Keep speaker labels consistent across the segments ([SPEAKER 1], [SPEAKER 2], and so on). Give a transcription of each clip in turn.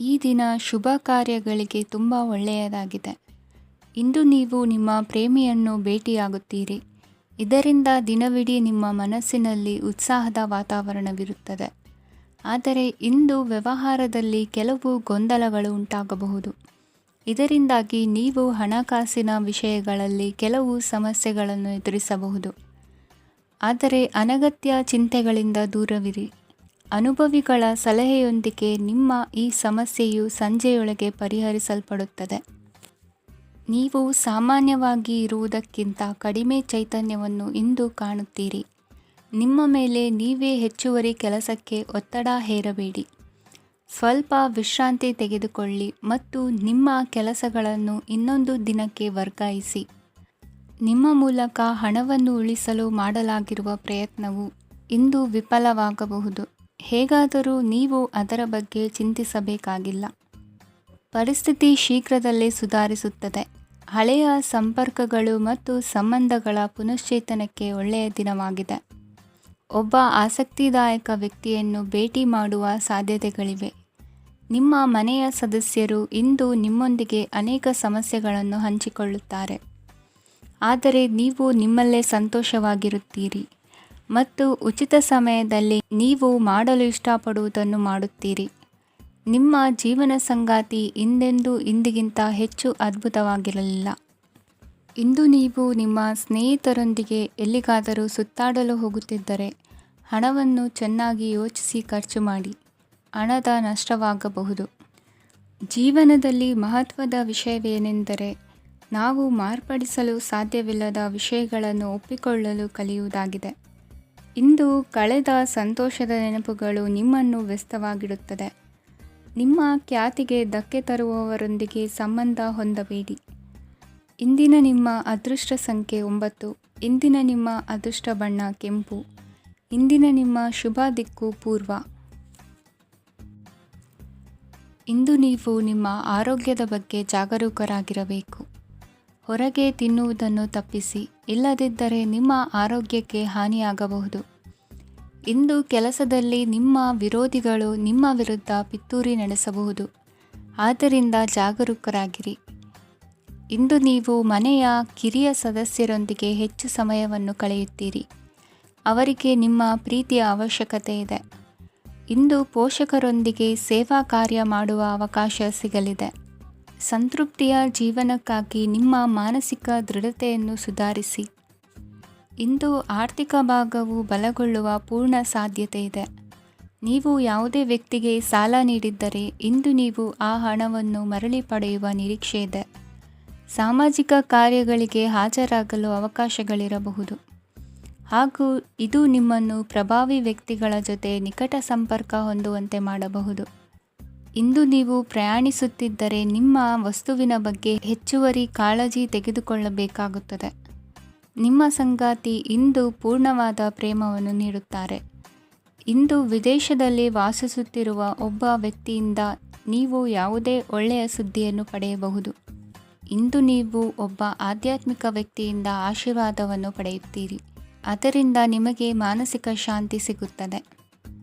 [SPEAKER 1] ಈ ದಿನ ಶುಭ ಕಾರ್ಯಗಳಿಗೆ ತುಂಬ ಒಳ್ಳೆಯದಾಗಿದೆ. ಇಂದು ನೀವು ನಿಮ್ಮ ಪ್ರೇಮಿಯನ್ನು ಭೇಟಿಯಾಗುತ್ತೀರಿ. ಇದರಿಂದ ದಿನವಿಡೀ ನಿಮ್ಮ ಮನಸ್ಸಿನಲ್ಲಿ ಉತ್ಸಾಹದ ವಾತಾವರಣವಿರುತ್ತದೆ. ಆದರೆ ಇಂದು ವ್ಯವಹಾರದಲ್ಲಿ ಕೆಲವು ಗೊಂದಲಗಳು ಉಂಟಾಗಬಹುದು. ಇದರಿಂದಾಗಿ ನೀವು ಹಣಕಾಸಿನ ವಿಷಯಗಳಲ್ಲಿ ಕೆಲವು ಸಮಸ್ಯೆಗಳನ್ನು ಎದುರಿಸಬಹುದು. ಆದರೆ ಅನಗತ್ಯ ಚಿಂತೆಗಳಿಂದ ದೂರವಿರಿ. ಅನುಭವಿಗಳ ಸಲಹೆಯೊಂದಿಗೆ ನಿಮ್ಮ ಈ ಸಮಸ್ಯೆಯು ಸಂಜೆಯೊಳಗೆ ಪರಿಹರಿಸಲ್ಪಡುತ್ತದೆ. ನೀವು ಸಾಮಾನ್ಯವಾಗಿ ಇರುವುದಕ್ಕಿಂತ ಕಡಿಮೆ ಚೈತನ್ಯವನ್ನು ಇಂದು ಕಾಣುತ್ತೀರಿ. ನಿಮ್ಮ ಮೇಲೆ ನೀವೇ ಹೆಚ್ಚುವರಿ ಕೆಲಸಕ್ಕೆ ಒತ್ತಡ ಹೇರಬೇಡಿ. ಸ್ವಲ್ಪ ವಿಶ್ರಾಂತಿ ತೆಗೆದುಕೊಳ್ಳಿ ಮತ್ತು ನಿಮ್ಮ ಕೆಲಸಗಳನ್ನು ಇನ್ನೊಂದು ದಿನಕ್ಕೆ ವರ್ಗಾಯಿಸಿ. ನಿಮ್ಮ ಮೂಲಕ ಹಣವನ್ನು ಉಳಿಸಲು ಮಾಡಲಾಗಿರುವ ಪ್ರಯತ್ನವು ಇಂದು ವಿಫಲವಾಗಬಹುದು. ಹೇಗಾದರೂ ನೀವು ಅದರ ಬಗ್ಗೆ ಚಿಂತಿಸಬೇಕಾಗಿಲ್ಲ. ಪರಿಸ್ಥಿತಿ ಶೀಘ್ರದಲ್ಲೇ ಸುಧಾರಿಸುತ್ತದೆ. ಹಳೆಯ ಸಂಪರ್ಕಗಳು ಮತ್ತು ಸಂಬಂಧಗಳ ಪುನಶ್ಚೇತನಕ್ಕೆ ಒಳ್ಳೆಯ ದಿನವಾಗಿದೆ. ಒಬ್ಬ ಆಸಕ್ತಿದಾಯಕ ವ್ಯಕ್ತಿಯನ್ನು ಭೇಟಿ ಮಾಡುವ ಸಾಧ್ಯತೆಗಳಿವೆ. ನಿಮ್ಮ ಮನೆಯ ಸದಸ್ಯರು ಇಂದು ನಿಮ್ಮೊಂದಿಗೆ ಅನೇಕ ಸಮಸ್ಯೆಗಳನ್ನು ಹಂಚಿಕೊಳ್ಳುತ್ತಾರೆ. ಆದರೆ ನೀವು ನಿಮ್ಮಲ್ಲೇ ಸಂತೋಷವಾಗಿರುತ್ತೀರಿ ಮತ್ತು ಉಚಿತ ಸಮಯದಲ್ಲಿ ನೀವು ಮಾಡಲು ಇಷ್ಟಪಡುವುದನ್ನು ಮಾಡುತ್ತೀರಿ. ನಿಮ್ಮ ಜೀವನ ಸಂಗಾತಿ ಇಂದಿಗಿಂತ ಹೆಚ್ಚು ಅದ್ಭುತವಾಗಿರಲಿಲ್ಲ. ಇಂದು ನೀವು ನಿಮ್ಮ ಸ್ನೇಹಿತರೊಂದಿಗೆ ಎಲ್ಲಿಗಾದರೂ ಸುತ್ತಾಡಲು ಹೋಗುತ್ತಿದ್ದರೆ ಹಣವನ್ನು ಚೆನ್ನಾಗಿ ಯೋಚಿಸಿ ಖರ್ಚು ಮಾಡಿ. ಹಣದ ನಷ್ಟವಾಗಬಹುದು. ಜೀವನದಲ್ಲಿ ಮಹತ್ವದ ವಿಷಯವೇನೆಂದರೆ ನಾವು ಮಾರ್ಪಡಿಸಲು ಸಾಧ್ಯವಿಲ್ಲದ ವಿಷಯಗಳನ್ನು ಒಪ್ಪಿಕೊಳ್ಳಲು ಕಲಿಯುವುದಾಗಿದೆ. ಇಂದು ಕಳೆದ ಸಂತೋಷದ ನೆನಪುಗಳು ನಿಮ್ಮನ್ನು ವ್ಯಸ್ತವಾಗಿಡುತ್ತದೆ. ನಿಮ್ಮ ಖ್ಯಾತಿಗೆ ಧಕ್ಕೆ ತರುವವರೊಂದಿಗೆ ಸಂಬಂಧ ಹೊಂದಬೇಡಿ. ಇಂದಿನ ನಿಮ್ಮ ಅದೃಷ್ಟ ಸಂಖ್ಯೆ 9. ಇಂದಿನ ನಿಮ್ಮ ಅದೃಷ್ಟ ಬಣ್ಣ ಕೆಂಪು. ಇಂದಿನ ನಿಮ್ಮ ಶುಭ ದಿಕ್ಕು ಪೂರ್ವ. ಇಂದು ನೀವು ನಿಮ್ಮ ಆರೋಗ್ಯದ ಬಗ್ಗೆ ಜಾಗರೂಕರಾಗಿರಬೇಕು. ಹೊರಗೆ ತಿನ್ನುವುದನ್ನು ತಪ್ಪಿಸಿ, ಇಲ್ಲದಿದ್ದರೆ ನಿಮ್ಮ ಆರೋಗ್ಯಕ್ಕೆ ಹಾನಿಯಾಗಬಹುದು. ಇಂದು ಕೆಲಸದಲ್ಲಿ ನಿಮ್ಮ ವಿರೋಧಿಗಳು ನಿಮ್ಮ ವಿರುದ್ಧ ಪಿತೂರಿ ನಡೆಸಬಹುದು. ಆದ್ದರಿಂದ ಜಾಗರೂಕರಾಗಿರಿ. ಇಂದು ನೀವು ಮನೆಯ ಕಿರಿಯ ಸದಸ್ಯರೊಂದಿಗೆ ಹೆಚ್ಚು ಸಮಯವನ್ನು ಕಳೆಯುತ್ತೀರಿ. ಅವರಿಗೆ ನಿಮ್ಮ ಪ್ರೀತಿಯ ಅವಶ್ಯಕತೆ ಇದೆ. ಇಂದು ಪೋಷಕರೊಂದಿಗೆ ಸೇವಾ ಕಾರ್ಯ ಮಾಡುವ ಅವಕಾಶ ಸಿಗಲಿದೆ. ಸಂತೃಪ್ತಿಯ ಜೀವನಕ್ಕಾಗಿ ನಿಮ್ಮ ಮಾನಸಿಕ ದೃಢತೆಯನ್ನು ಸುಧಾರಿಸಿ. ಇಂದು ಆರ್ಥಿಕ ಭಾಗವು ಬಲಗೊಳ್ಳುವ ಪೂರ್ಣ ಸಾಧ್ಯತೆ ಇದೆ. ನೀವು ಯಾವುದೇ ವ್ಯಕ್ತಿಗೆ ಸಾಲ ನೀಡಿದ್ದರೆ ಇಂದು ನೀವು ಆ ಹಣವನ್ನು ಮರಳಿ ಪಡೆಯುವ ನಿರೀಕ್ಷೆ ಇದೆ. ಸಾಮಾಜಿಕ ಕಾರ್ಯಗಳಿಗೆ ಹಾಜರಾಗಲು ಅವಕಾಶಗಳಿರಬಹುದು ಹಾಗೂ ಇದು ನಿಮ್ಮನ್ನು ಪ್ರಭಾವಿ ವ್ಯಕ್ತಿಗಳ ಜೊತೆ ನಿಕಟ ಸಂಪರ್ಕ ಹೊಂದುವಂತೆ ಮಾಡಬಹುದು. ಇಂದು ನೀವು ಪ್ರಯಾಣಿಸುತ್ತಿದ್ದರೆ ನಿಮ್ಮ ವಸ್ತುವಿನ ಬಗ್ಗೆ ಹೆಚ್ಚುವರಿ ಕಾಳಜಿ ತೆಗೆದುಕೊಳ್ಳಬೇಕಾಗುತ್ತದೆ. ನಿಮ್ಮ ಸಂಗಾತಿ ಇಂದು ಪೂರ್ಣವಾದ ಪ್ರೇಮವನ್ನು ನೀಡುತ್ತಾರೆ. ಇಂದು ವಿದೇಶದಲ್ಲಿ ವಾಸಿಸುತ್ತಿರುವ ಒಬ್ಬ ವ್ಯಕ್ತಿಯಿಂದ ನೀವು ಯಾವುದೇ ಒಳ್ಳೆಯ ಸುದ್ದಿಯನ್ನು ಪಡೆಯಬಹುದು. ಇಂದು ನೀವು ಒಬ್ಬ ಆಧ್ಯಾತ್ಮಿಕ ವ್ಯಕ್ತಿಯಿಂದ ಆಶೀರ್ವಾದವನ್ನು ಪಡೆಯುತ್ತೀರಿ. ಅದರಿಂದ ನಿಮಗೆ ಮಾನಸಿಕ ಶಾಂತಿ ಸಿಗುತ್ತದೆ.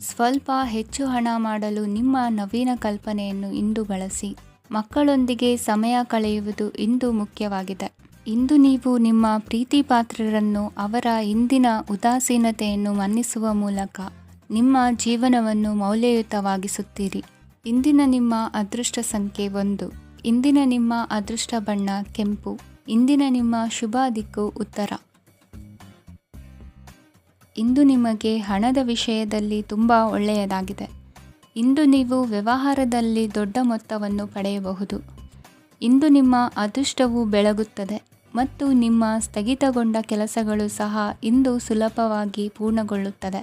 [SPEAKER 1] ಸ್ವಲ್ಪ ಹೆಚ್ಚು ಹಣ ಮಾಡಲು ನಿಮ್ಮ ನವೀನ ಕಲ್ಪನೆಯನ್ನು ಇಂದು ಬಳಸಿ. ಮಕ್ಕಳೊಂದಿಗೆ ಸಮಯ ಕಳೆಯುವುದು ಇಂದು ಮುಖ್ಯವಾಗಿದೆ. ಇಂದು ನೀವು ನಿಮ್ಮ ಪ್ರೀತಿ ಪಾತ್ರರನ್ನು ಅವರ ಇಂದಿನ ಉದಾಸೀನತೆಯನ್ನು ಮನ್ನಿಸುವ ಮೂಲಕ ನಿಮ್ಮ ಜೀವನವನ್ನು ಮೌಲ್ಯಯುತವಾಗಿಸುತ್ತೀರಿ. ಇಂದಿನ ನಿಮ್ಮ ಅದೃಷ್ಟ ಸಂಖ್ಯೆ 1. ಇಂದಿನ ನಿಮ್ಮ ಅದೃಷ್ಟ ಬಣ್ಣ ಕೆಂಪು. ಇಂದಿನ ನಿಮ್ಮ ಶುಭ ದಿಕ್ಕು ಉತ್ತರ. ಇಂದು ನಿಮಗೆ ಹಣದ ವಿಷಯದಲ್ಲಿ ತುಂಬ ಒಳ್ಳೆಯದಾಗಿದೆ. ಇಂದು ನೀವು ವ್ಯವಹಾರದಲ್ಲಿ ದೊಡ್ಡ ಮೊತ್ತವನ್ನು ಪಡೆಯಬಹುದು. ಇಂದು ನಿಮ್ಮ ಅದೃಷ್ಟವು ಬೆಳಗುತ್ತದೆ ಮತ್ತು ನಿಮ್ಮ ಸ್ಥಗಿತಗೊಂಡ ಕೆಲಸಗಳು ಸಹ ಇಂದು ಸುಲಭವಾಗಿ ಪೂರ್ಣಗೊಳ್ಳುತ್ತದೆ.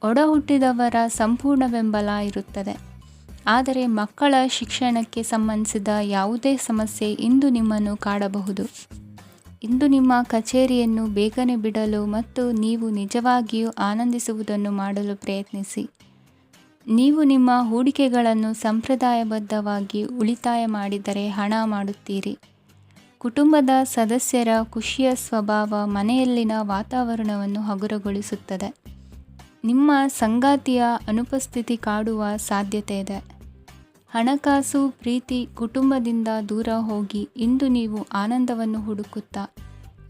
[SPEAKER 1] ಒಡಹುಟ್ಟಿದವರ ಸಂಪೂರ್ಣ ಬೆಂಬಲ ಇರುತ್ತದೆ. ಆದರೆ ಮಕ್ಕಳ ಶಿಕ್ಷಣಕ್ಕೆ ಸಂಬಂಧಿಸಿದ ಯಾವುದೇ ಸಮಸ್ಯೆ ಇಂದು ನಿಮ್ಮನ್ನು ಕಾಡಬಹುದು. ಇಂದು ನಿಮ್ಮ ಕಚೇರಿಯನ್ನು ಬೇಗನೆ ಬಿಡಲು ಮತ್ತು ನೀವು ನಿಜವಾಗಿಯೂ ಆನಂದಿಸುವುದನ್ನು ಮಾಡಲು ಪ್ರಯತ್ನಿಸಿ. ನೀವು ನಿಮ್ಮ ಹೂಡಿಕೆಗಳನ್ನು ಸಂಪ್ರದಾಯಬದ್ಧವಾಗಿ ಉಳಿತಾಯ ಮಾಡಿದರೆ ಹಣ ಮಾಡುತ್ತೀರಿ. ಕುಟುಂಬದ ಸದಸ್ಯರ ಖುಷಿಯ ಸ್ವಭಾವ ಮನೆಯಲ್ಲಿನ ವಾತಾವರಣವನ್ನು ಹಗುರಗೊಳಿಸುತ್ತದೆ. ನಿಮ್ಮ ಸಂಗಾತಿಯ ಅನುಪಸ್ಥಿತಿ ಕಾಡುವ ಸಾಧ್ಯತೆ ಇದೆ. ಹಣಕಾಸು, ಪ್ರೀತಿ, ಕುಟುಂಬದಿಂದ ದೂರ ಹೋಗಿ ಇಂದು ನೀವು ಆನಂದವನ್ನು ಹುಡುಕುತ್ತಾ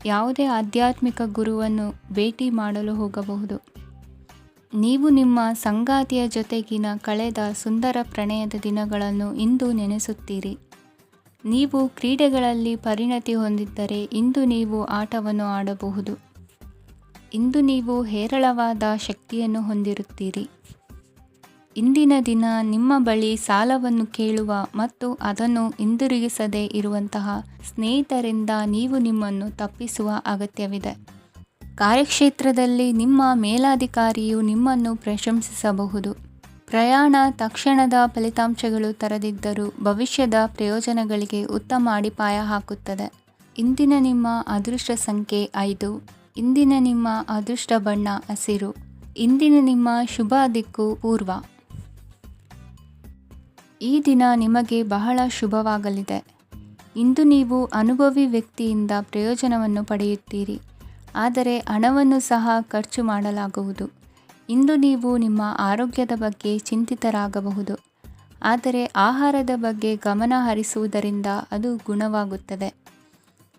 [SPEAKER 1] ಯಾವುದೇ ಆಧ್ಯಾತ್ಮಿಕ ಗುರುವನ್ನು ಭೇಟಿ ಮಾಡಲು ಹೋಗಬಹುದು. ನೀವು ನಿಮ್ಮ ಸಂಗಾತಿಯ ಜೊತೆಗಿನ ಕಳೆದ ಸುಂದರ ಪ್ರಣಯದ ದಿನಗಳನ್ನು ಇಂದು ನೆನೆಸುತ್ತೀರಿ. ನೀವು ಕ್ರೀಡೆಗಳಲ್ಲಿ ಪರಿಣತಿ ಹೊಂದಿದ್ದರೆ ಇಂದು ನೀವು ಆಟವನ್ನು ಆಡಬಹುದು. ಇಂದು ನೀವು ಹೇರಳವಾದ ಶಕ್ತಿಯನ್ನು ಹೊಂದಿರುತ್ತೀರಿ. ಇಂದಿನ ದಿನ ನಿಮ್ಮ ಬಳಿ ಸಾಲವನ್ನು ಕೇಳುವ ಮತ್ತು ಅದನ್ನು ಹಿಂದಿರುಗಿಸದೇ ಇರುವಂತಹ ಸ್ನೇಹಿತರಿಂದ ನೀವು ನಿಮ್ಮನ್ನು ತಪ್ಪಿಸುವ ಅಗತ್ಯವಿದೆ. ಕಾರ್ಯಕ್ಷೇತ್ರದಲ್ಲಿ ನಿಮ್ಮ ಮೇಲಾಧಿಕಾರಿಯು ನಿಮ್ಮನ್ನು ಪ್ರಶಂಸಿಸಬಹುದು. ಪ್ರಯಾಣ ತಕ್ಷಣದ ಫಲಿತಾಂಶಗಳು ತರದಿದ್ದರೂ ಭವಿಷ್ಯದ ಪ್ರಯೋಜನಗಳಿಗೆ ಉತ್ತಮ ಅಡಿಪಾಯ ಹಾಕುತ್ತದೆ. ಇಂದಿನ ನಿಮ್ಮ ಅದೃಷ್ಟ ಸಂಖ್ಯೆ 5. ಇಂದಿನ ನಿಮ್ಮ ಅದೃಷ್ಟ ಬಣ್ಣ ಹಸಿರು. ಇಂದಿನ ನಿಮ್ಮ ಶುಭ ದಿಕ್ಕು ಪೂರ್ವ. ಈ ದಿನ ನಿಮಗೆ ಬಹಳ ಶುಭವಾಗಲಿದೆ. ಇಂದು ನೀವು ಅನುಭವಿ ವ್ಯಕ್ತಿಯಿಂದ ಪ್ರಯೋಜನವನ್ನು ಪಡೆಯುತ್ತೀರಿ, ಆದರೆ ಹಣವನ್ನು ಸಹ ಖರ್ಚು ಮಾಡಲಾಗುವುದು. ಇಂದು ನೀವು ನಿಮ್ಮ ಆರೋಗ್ಯದ ಬಗ್ಗೆ ಚಿಂತಿತರಾಗಬಹುದು, ಆದರೆ ಆಹಾರದ ಬಗ್ಗೆ ಗಮನ ಹರಿಸುವುದರಿಂದ ಅದು ಗುಣವಾಗುತ್ತದೆ.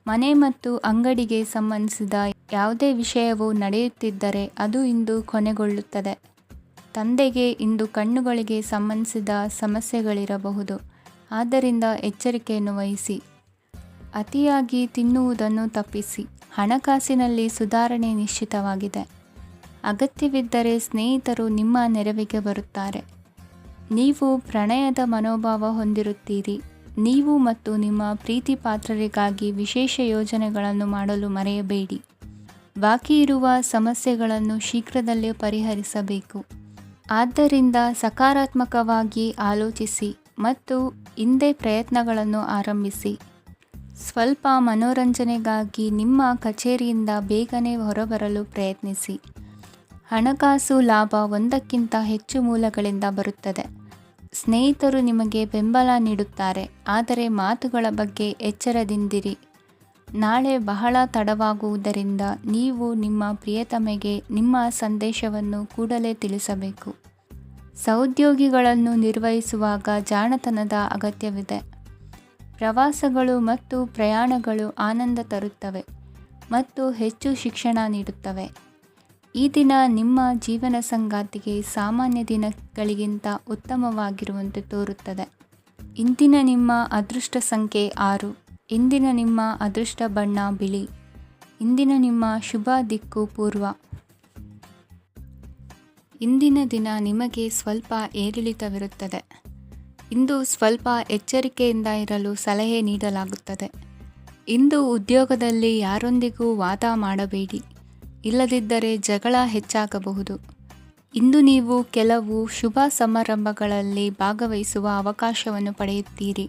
[SPEAKER 1] ಮನೆ ಮತ್ತು ಅಂಗಡಿಗೆ ಸಂಬಂಧಿಸಿದ ಯಾವುದೇ ವಿಷಯವು ನಡೆಯುತ್ತಿದ್ದರೆ ಅದು ಇಂದು ಕೊನೆಗೊಳ್ಳುತ್ತದೆ. ತಂದೆಗೆ ಇಂದು ಕಣ್ಣುಗಳಿಗೆ ಸಂಬಂಧಿಸಿದ ಸಮಸ್ಯೆಗಳಿರಬಹುದು, ಆದ್ದರಿಂದ ಎಚ್ಚರಿಕೆಯನ್ನು ವಹಿಸಿ. ಅತಿಯಾಗಿ ತಿನ್ನುವುದನ್ನು ತಪ್ಪಿಸಿ. ಹಣಕಾಸಿನಲ್ಲಿ ಸುಧಾರಣೆ ನಿಶ್ಚಿತವಾಗಿದೆ. ಅಗತ್ಯವಿದ್ದರೆ ಸ್ನೇಹಿತರು ನಿಮ್ಮ ನೆರವಿಗೆ ಬರುತ್ತಾರೆ. ನೀವು ಪ್ರಣಯದ ಮನೋಭಾವ ಹೊಂದಿರುತ್ತೀರಿ. ನೀವು ಮತ್ತು ನಿಮ್ಮ ಪ್ರೀತಿ ಪಾತ್ರರಿಗಾಗಿ ವಿಶೇಷ ಯೋಜನೆಗಳನ್ನು ಮಾಡಲು ಮರೆಯಬೇಡಿ. ಬಾಕಿ ಇರುವ ಸಮಸ್ಯೆಗಳನ್ನು ಶೀಘ್ರದಲ್ಲೇ ಪರಿಹರಿಸಬೇಕು. ಆದ್ದರಿಂದ ಸಕಾರಾತ್ಮಕವಾಗಿ ಆಲೋಚಿಸಿ ಮತ್ತು ಇಂದೇ ಪ್ರಯತ್ನಗಳನ್ನು ಆರಂಭಿಸಿ. ಸ್ವಲ್ಪ ಮನೋರಂಜನೆಗಾಗಿ ನಿಮ್ಮ ಕಚೇರಿಯಿಂದ ಬೇಗನೆ ಹೊರಬರಲು ಪ್ರಯತ್ನಿಸಿ. ಹಣಕಾಸು ಲಾಭ ಒಂದಕ್ಕಿಂತ ಹೆಚ್ಚು ಮೂಲಗಳಿಂದ ಬರುತ್ತದೆ. ಸ್ನೇಹಿತರು ನಿಮಗೆ ಬೆಂಬಲ ನೀಡುತ್ತಾರೆ, ಆದರೆ ಮಾತುಗಳ ಬಗ್ಗೆ ಎಚ್ಚರದಿಂದಿರಿ. ನಾಳೆ ಬಹಳ ತಡವಾಗುವುದರಿಂದ ನೀವು ನಿಮ್ಮ ಪ್ರಿಯತಮೆಗೆ ನಿಮ್ಮ ಸಂದೇಶವನ್ನು ಕೂಡಲೇ ತಿಳಿಸಬೇಕು. ಸಹೋದ್ಯೋಗಿಗಳನ್ನು ನಿರ್ವಹಿಸುವಾಗ ಜಾಣತನದ ಅಗತ್ಯವಿದೆ. ಪ್ರವಾಸಗಳು ಮತ್ತು ಪ್ರಯಾಣಗಳು ಆನಂದ ತರುತ್ತವೆ ಮತ್ತು ಹೆಚ್ಚು ಶಿಕ್ಷಣ ನೀಡುತ್ತವೆ. ಈ ದಿನ ನಿಮ್ಮ ಜೀವನ ಸಂಗಾತಿಗೆ ಸಾಮಾನ್ಯ ದಿನಗಳಿಗಿಂತ ಉತ್ತಮವಾಗಿರುವಂತೆ ತೋರುತ್ತದೆ. ಇಂದಿನ ನಿಮ್ಮ ಅದೃಷ್ಟ ಸಂಖ್ಯೆ 6. ಇಂದಿನ ನಿಮ್ಮ ಅದೃಷ್ಟ ಬಣ್ಣ ಬಿಳಿ. ಇಂದಿನ ನಿಮ್ಮ ಶುಭ ದಿಕ್ಕು ಪೂರ್ವ. ಇಂದಿನ ದಿನ ನಿಮಗೆ ಸ್ವಲ್ಪ ಏರಿಳಿತವಿರುತ್ತದೆ. ಇಂದು ಸ್ವಲ್ಪ ಎಚ್ಚರಿಕೆಯಿಂದ ಇರಲು ಸಲಹೆ ನೀಡಲಾಗುತ್ತದೆ. ಇಂದು ಉದ್ಯೋಗದಲ್ಲಿ ಯಾರೊಂದಿಗೂ ವಾದ ಮಾಡಬೇಡಿ, ಇಲ್ಲದಿದ್ದರೆ ಜಗಳ ಹೆಚ್ಚಾಗಬಹುದು. ಇಂದು ನೀವು ಕೆಲವು ಶುಭ ಸಮಾರಂಭಗಳಲ್ಲಿ ಭಾಗವಹಿಸುವ ಅವಕಾಶವನ್ನು ಪಡೆಯುತ್ತೀರಿ.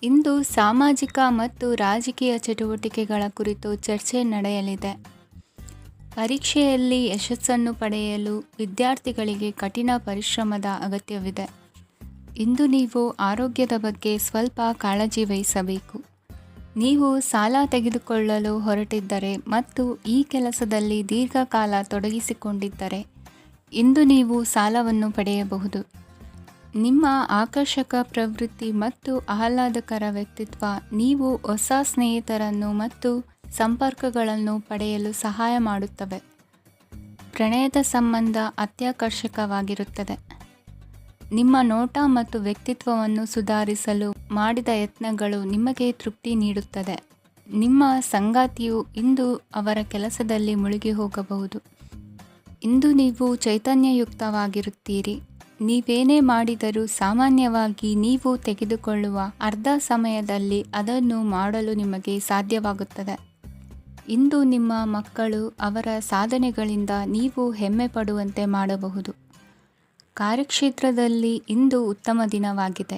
[SPEAKER 1] ಇಂದು ಸಾಮಾಜಿಕ ಮತ್ತು ರಾಜಕೀಯ ಚಟುವಟಿಕೆಗಳ ಕುರಿತು ಚರ್ಚೆ ನಡೆಯಲಿದೆ. ಪರೀಕ್ಷೆಯಲ್ಲಿ ಯಶಸ್ಸನ್ನು ಪಡೆಯಲು ವಿದ್ಯಾರ್ಥಿಗಳಿಗೆ ಕಠಿಣ ಪರಿಶ್ರಮದ ಅಗತ್ಯವಿದೆ. ಇಂದು ನೀವು ಆರೋಗ್ಯದ ಬಗ್ಗೆ ಸ್ವಲ್ಪ ಕಾಳಜಿ ವಹಿಸಬೇಕು. ನೀವು ಸಾಲ ತೆಗೆದುಕೊಳ್ಳಲು ಹೊರಟಿದ್ದರೆ ಮತ್ತು ಈ ಕೆಲಸದಲ್ಲಿ ದೀರ್ಘಕಾಲ ತೊಡಗಿಸಿಕೊಂಡಿದ್ದರೆ ಇಂದು ನೀವು ಸಾಲವನ್ನು ಪಡೆಯಬಹುದು. ನಿಮ್ಮ ಆಕರ್ಷಕ ಪ್ರವೃತ್ತಿ ಮತ್ತು ಆಹ್ಲಾದಕರ ವ್ಯಕ್ತಿತ್ವ ನೀವು ಹೊಸ ಸ್ನೇಹಿತರನ್ನು ಮತ್ತು ಸಂಪರ್ಕಗಳನ್ನು ಪಡೆಯಲು ಸಹಾಯ ಮಾಡುತ್ತವೆ. ಪ್ರಣಯದ ಸಂಬಂಧ ಅತ್ಯಾಕರ್ಷಕವಾಗಿರುತ್ತದೆ. ನಿಮ್ಮ ನೋಟ ಮತ್ತು ವ್ಯಕ್ತಿತ್ವವನ್ನು ಸುಧಾರಿಸಲು ಮಾಡಿದ ಯತ್ನಗಳು ನಿಮಗೆ ತೃಪ್ತಿ ನೀಡುತ್ತದೆ. ನಿಮ್ಮ ಸಂಗಾತಿಯು ಇಂದು ಅವರ ಕೆಲಸದಲ್ಲಿ ಮುಳುಗಿ ಹೋಗಬಹುದು. ಇಂದು ನೀವು ಚೈತನ್ಯಯುಕ್ತವಾಗಿರುತ್ತೀರಿ. ನೀವೇನೇ ಮಾಡಿದರೂ ಸಾಮಾನ್ಯವಾಗಿ ನೀವು ತೆಗೆದುಕೊಳ್ಳುವ ಅರ್ಧ ಸಮಯದಲ್ಲಿ ಅದನ್ನು ಮಾಡಲು ನಿಮಗೆ ಸಾಧ್ಯವಾಗುತ್ತದೆ. ಇಂದು ನಿಮ್ಮ ಮಕ್ಕಳು ಅವರ ಸಾಧನೆಗಳಿಂದ ನೀವು ಹೆಮ್ಮೆ ಪಡುವಂತೆ ಮಾಡಬಹುದು. ಕಾರ್ಯಕ್ಷೇತ್ರದಲ್ಲಿ ಇಂದು ಉತ್ತಮ ದಿನವಾಗಿದೆ.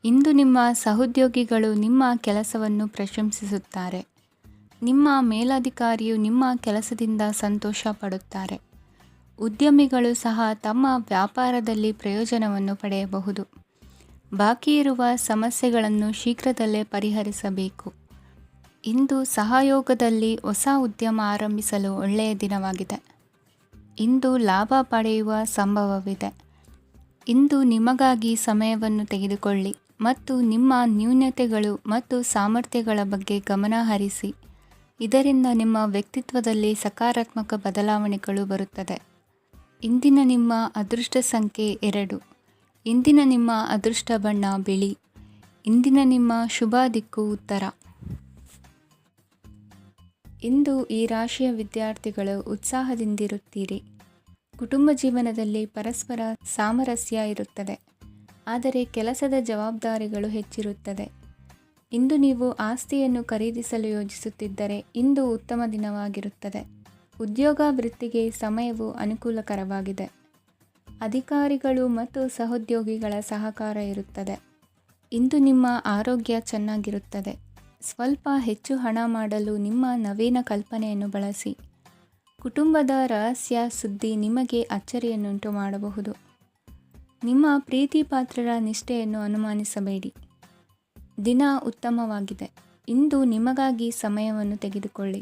[SPEAKER 1] ಇಂದು ನಿಮ್ಮ ಸಹೋದ್ಯೋಗಿಗಳು ನಿಮ್ಮ ಕೆಲಸವನ್ನು ಪ್ರಶಂಸಿಸುತ್ತಾರೆ. ನಿಮ್ಮ ಮೇಲಧಿಕಾರಿಯು ನಿಮ್ಮ ಕೆಲಸದಿಂದ ಸಂತೋಷ ಪಡುತ್ತಾರೆ. ಉದ್ಯಮಿಗಳು ಸಹ ತಮ್ಮ ವ್ಯಾಪಾರದಲ್ಲಿ ಪ್ರಯೋಜನವನ್ನು ಪಡೆಯಬಹುದು. ಬಾಕಿ ಇರುವ ಸಮಸ್ಯೆಗಳನ್ನು ಶೀಘ್ರದಲ್ಲೇ ಪರಿಹರಿಸಬೇಕು. ಇಂದು ಸಹಯೋಗದಲ್ಲಿ ಹೊಸ ಉದ್ಯಮ ಆರಂಭಿಸಲು ಒಳ್ಳೆಯ ದಿನವಾಗಿದೆ. ಇಂದು ಲಾಭ ಪಡೆಯುವ ಸಂಭವವಿದೆ. ಇಂದು ನಿಮಗಾಗಿ ಸಮಯವನ್ನು ತೆಗೆದುಕೊಳ್ಳಿ ಮತ್ತು ನಿಮ್ಮ ನ್ಯೂನತೆಗಳು ಮತ್ತು ಸಾಮರ್ಥ್ಯಗಳ ಬಗ್ಗೆ ಗಮನ ಹರಿಸಿ. ಇದರಿಂದ ನಿಮ್ಮ ವ್ಯಕ್ತಿತ್ವದಲ್ಲಿ ಸಕಾರಾತ್ಮಕ ಬದಲಾವಣೆಗಳು ಬರುತ್ತದೆ. ಇಂದಿನ ನಿಮ್ಮ ಅದೃಷ್ಟ ಸಂಖ್ಯೆ 2. ಇಂದಿನ ನಿಮ್ಮ ಅದೃಷ್ಟ ಬಣ್ಣ ಬಿಳಿ. ಇಂದಿನ ನಿಮ್ಮ ಶುಭ ದಿಕ್ಕು ಉತ್ತರ. ಇಂದು ಈ ರಾಶಿಯ ವಿದ್ಯಾರ್ಥಿಗಳು ಉತ್ಸಾಹದಿಂದಿರುತ್ತೀರಿ. ಕುಟುಂಬ ಜೀವನದಲ್ಲಿ ಪರಸ್ಪರ ಸಾಮರಸ್ಯ ಇರುತ್ತದೆ, ಆದರೆ ಕೆಲಸದ ಜವಾಬ್ದಾರಿಗಳು ಹೆಚ್ಚಿರುತ್ತದೆ. ಇಂದು ನೀವು ಆಸ್ತಿಯನ್ನು ಖರೀದಿಸಲು ಯೋಜಿಸುತ್ತಿದ್ದರೆ ಇಂದು ಉತ್ತಮ ದಿನವಾಗಿರುತ್ತದೆ. ಉದ್ಯೋಗ ವೃತ್ತಿಗೆ ಸಮಯವು ಅನುಕೂಲಕರವಾಗಿದೆ. ಅಧಿಕಾರಿಗಳು ಮತ್ತು ಸಹೋದ್ಯೋಗಿಗಳ ಸಹಕಾರ ಇರುತ್ತದೆ. ಇಂದು ನಿಮ್ಮ ಆರೋಗ್ಯ ಚೆನ್ನಾಗಿರುತ್ತದೆ. ಸ್ವಲ್ಪ ಹೆಚ್ಚು ಹಣ ಮಾಡಲು ನಿಮ್ಮ ನವೀನ ಕಲ್ಪನೆಯನ್ನು ಬಳಸಿ. ಕುಟುಂಬದ ರಹಸ್ಯ ಸುದ್ದಿ ನಿಮಗೆ ಅಚ್ಚರಿಯನ್ನುಂಟು ಮಾಡಬಹುದು. ನಿಮ್ಮ ಪ್ರೀತಿ ಪಾತ್ರರ ನಿಷ್ಠೆಯನ್ನು ಅನುಮಾನಿಸಬೇಡಿ. ದಿನ ಉತ್ತಮವಾಗಿದೆ. ಇಂದು ನಿಮಗಾಗಿ ಸಮಯವನ್ನು ತೆಗೆದುಕೊಳ್ಳಿ